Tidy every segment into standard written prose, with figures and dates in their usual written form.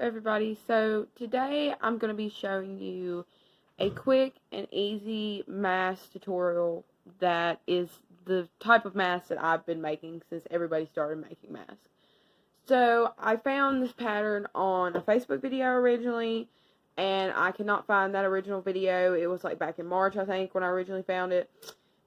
everybody. So today I'm going to be showing you a quick and easy mask tutorial that is the type of mask that I've been making since everybody started making masks. So I found this pattern on a Facebook video originally, and I cannot find that original video. It was like back in March, I think, when I originally found it.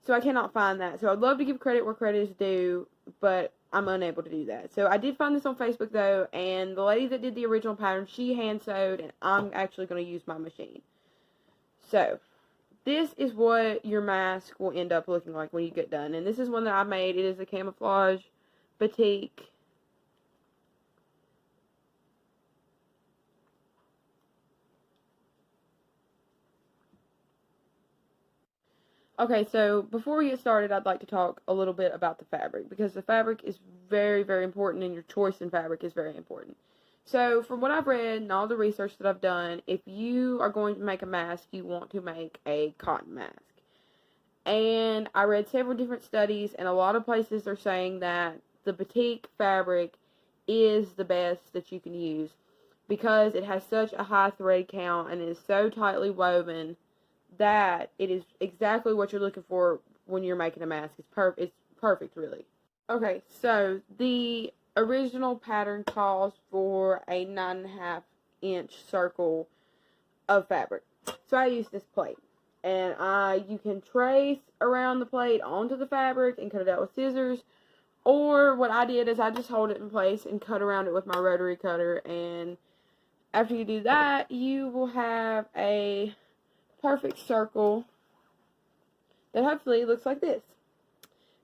So I cannot find that. So I'd love to give credit where credit is due, but I'm unable to do that. So I did find this on Facebook though, and the lady that did the original pattern, she hand sewed, and I'm actually going to use my machine. So this is what your mask will end up looking like when you get done. And this is one that I made. It is a camouflage batik. Okay, so before we get started, I'd like to talk a little bit about the fabric, because the fabric is very, very important, and your choice in fabric is very important. So, from what I've read and all the research that I've done, if you are going to make a mask, you want to make a cotton mask. And I read several different studies, and a lot of places are saying that the batik fabric is the best that you can use, because it has such a high thread count and it is so tightly woven that it is exactly what you're looking for when you're making a mask. It's perfect, really. Okay, so the original pattern calls for a 9.5-inch circle of fabric. So I use this plate, and you can trace around the plate onto the fabric and cut it out with scissors, or what I did is I just hold it in place and cut around it with my rotary cutter, and after you do that, you will have a perfect circle that hopefully looks like this.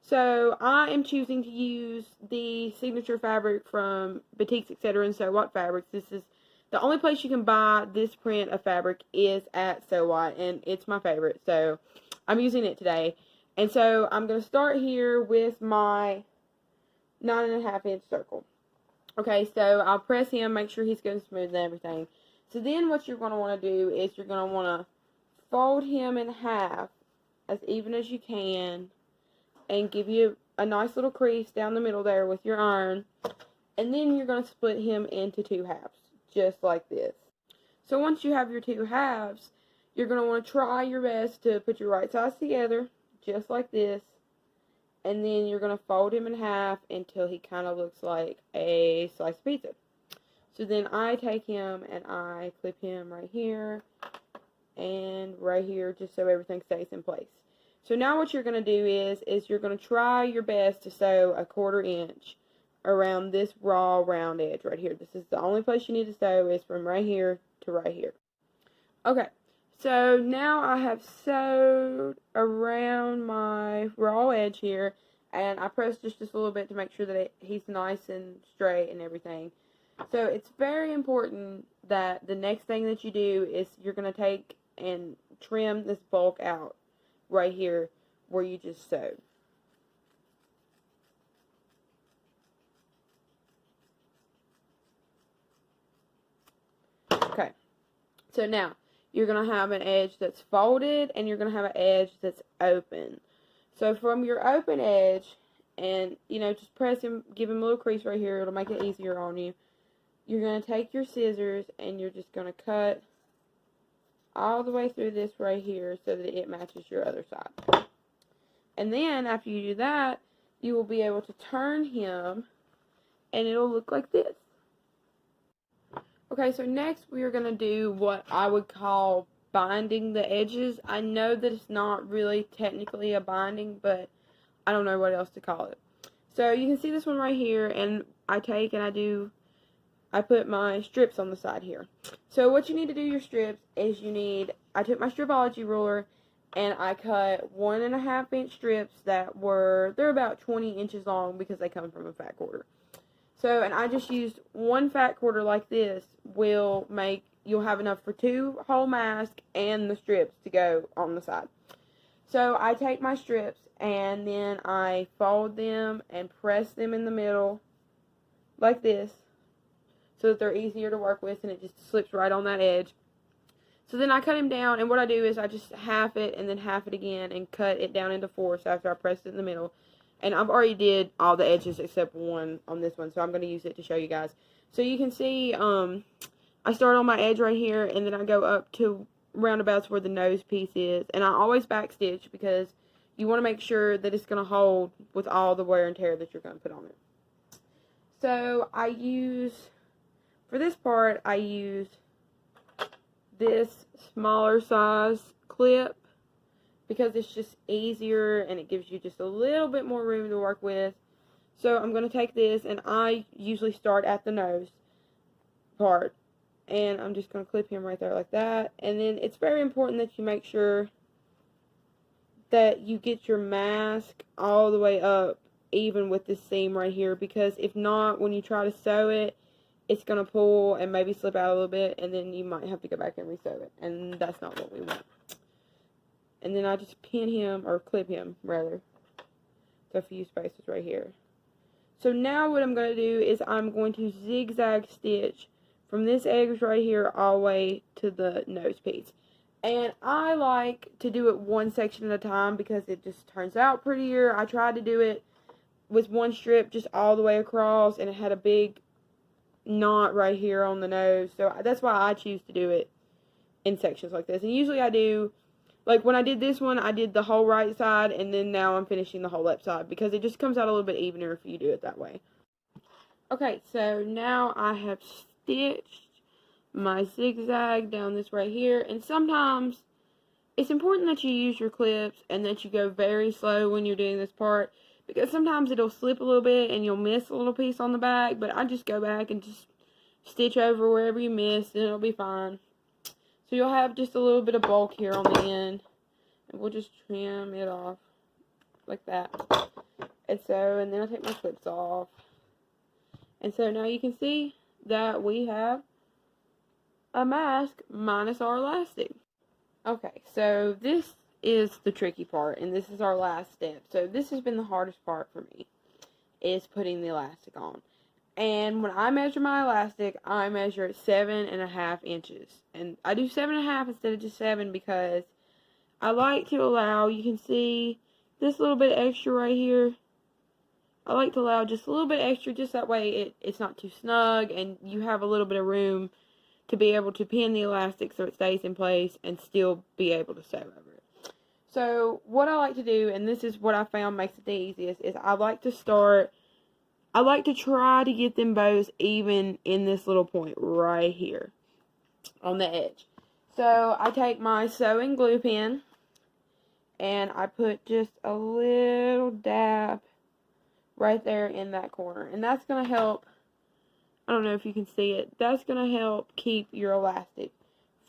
So I am choosing to use the signature fabric from Batiks, Etc. and Sew What Fabrics. This is the only place you can buy this print of fabric is at Sew What, and it's my favorite, so I'm using it today. And so I'm going to start here with my 9.5-inch circle. Okay, so I'll press him, make sure he's good and smooth and everything. So then what you're going to want to do is you're going to want to fold him in half as even as you can and give you a nice little crease down the middle there with your iron, and then you're going to split him into two halves just like this. So once you have your two halves, you're going to want to try your best to put your right sides together just like this, and then you're going to fold him in half until he kind of looks like a slice of pizza. So then I take him and I clip him right here and right here, just so everything stays in place. So now what you're going to do is you're going to try your best to sew a 1/4 inch around this raw round edge right here. This is the only place you need to sew, is from right here to right here. Okay, so now I have sewed around my raw edge here, and I pressed just a little bit to make sure that he's nice and straight and everything. So it's very important that the next thing that you do is you're going to take and trim this bulk out right here where you just sewed. Okay, so now you're going to have an edge that's folded and you're going to have an edge that's open. So from your open edge, and just press him, give him a little crease right here, it'll make it easier on you. You're going to take your scissors and you're just going to cut all the way through this right here so that it matches your other side. And then after you do that, you will be able to turn him and it'll look like this. Okay, so next we are going to do what I would call binding the edges. I know that it's not really technically a binding, but I don't know what else to call it. So you can see this one right here, and I take and I put my strips on the side here. So what you need to do your strips is I took my Stripology ruler and I cut 1.5-inch strips they're about 20 inches long because they come from a fat quarter. So, and I just used one fat quarter like this you'll have enough for 2 whole masks and the strips to go on the side. So I take my strips and then I fold them and press them in the middle like this, so that they're easier to work with and it just slips right on that edge. So then I cut him down, and what I do is I just half it and then half it again and cut it down into 4 after I pressed it in the middle. And I've already did all the edges except one on this one, so I'm going to use it to show you guys. So you can see I start on my edge right here, and then I go up to roundabouts where the nose piece is. And I always backstitch because you want to make sure that it's going to hold with all the wear and tear that you're going to put on it. So I use, for this part, I use this smaller size clip because it's just easier and it gives you just a little bit more room to work with. So I'm going to take this, and I usually start at the nose part, and I'm just going to clip him right there like that. And then it's very important that you make sure that you get your mask all the way up even with this seam right here, because if not, when you try to sew it, it's going to pull and maybe slip out a little bit, and then you might have to go back and resew it, and that's not what we want. And then I just pin him, or clip him rather, to a few spaces right here. So now what I'm going to do is I'm going to zigzag stitch from this edge right here all the way to the nose piece. And I like to do it one section at a time because it just turns out prettier. I tried to do it with one strip just all the way across, and it had a big knot right here on the nose. So that's why I choose to do it in sections like this. And usually I do, like when I did this one, I did the whole right side, and then now I'm finishing the whole left side because it just comes out a little bit evener if you do it that way. Okay, so now I have stitched my zigzag down this right here, and sometimes it's important that you use your clips and that you go very slow when you're doing this part, because sometimes it'll slip a little bit and you'll miss a little piece on the back, but I just go back and just stitch over wherever you missed and it'll be fine. So you'll have just a little bit of bulk here on the end, and we'll just trim it off like that. And then I'll take my clips off. And so now you can see that we have a mask minus our elastic. Okay, so this is the tricky part, and this is our last step. So this has been the hardest part for me, is putting the elastic on. And when I measure my elastic, I measure it 7.5 inches. And I do 7.5 instead of just 7 because I like to allow, you can see this little bit extra right here. I like to allow just a little bit extra, just that way it's not too snug and you have a little bit of room to be able to pin the elastic so it stays in place and still be able to sew over it. So what I like to do, and this is what I found makes it the easiest, is I like to try to get them both even in this little point right here on the edge. So I take my sewing glue pen and I put just a little dab right there in that corner. And that's going to help, I don't know if you can see it, that's going to help keep your elastic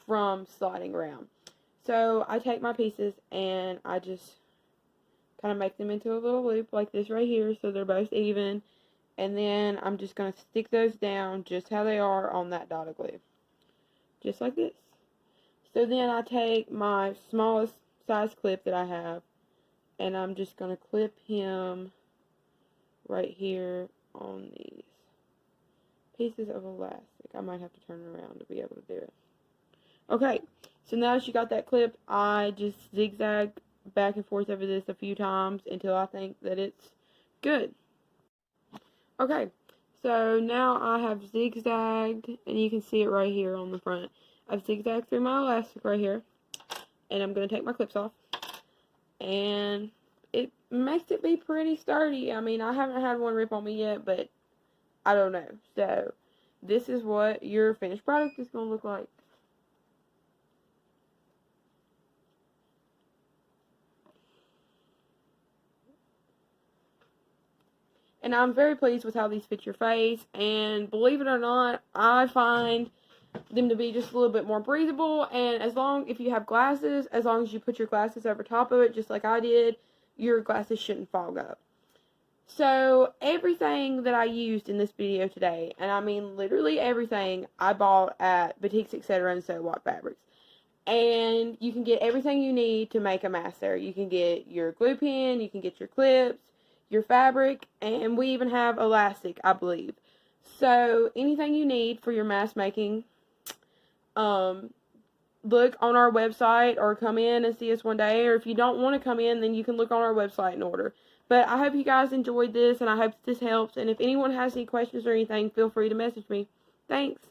from sliding around. So I take my pieces and I just kind of make them into a little loop like this right here so they're both even. And then I'm just going to stick those down just how they are on that dot of glue. Just like this. So then I take my smallest size clip that I have, and I'm just going to clip him right here on these pieces of elastic. I might have to turn it around to be able to do it. Okay, so now that you got that clipped, I just zigzag back and forth over this a few times until I think that it's good. Okay, so now I have zigzagged, and you can see it right here on the front. I've zigzagged through my elastic right here, and I'm going to take my clips off, and it makes it be pretty sturdy. I mean, I haven't had one rip on me yet, but I don't know. So, this is what your finished product is going to look like. And I'm very pleased with how these fit your face, and believe it or not, I find them to be just a little bit more breathable, and if you have glasses, as long as you put your glasses over top of it, just like I did, your glasses shouldn't fog up. So, everything that I used in this video today, and I mean literally everything, I bought at Boutiques Etc. and Sew What Fabrics. And you can get everything you need to make a mask there. You can get your glue pen, you can get your clips, your fabric, and we even have elastic, I believe. So, anything you need for your mask making, look on our website or come in and see us one day. Or if you don't want to come in, then you can look on our website and order. But I hope you guys enjoyed this, and I hope this helps. And if anyone has any questions or anything, feel free to message me. Thanks.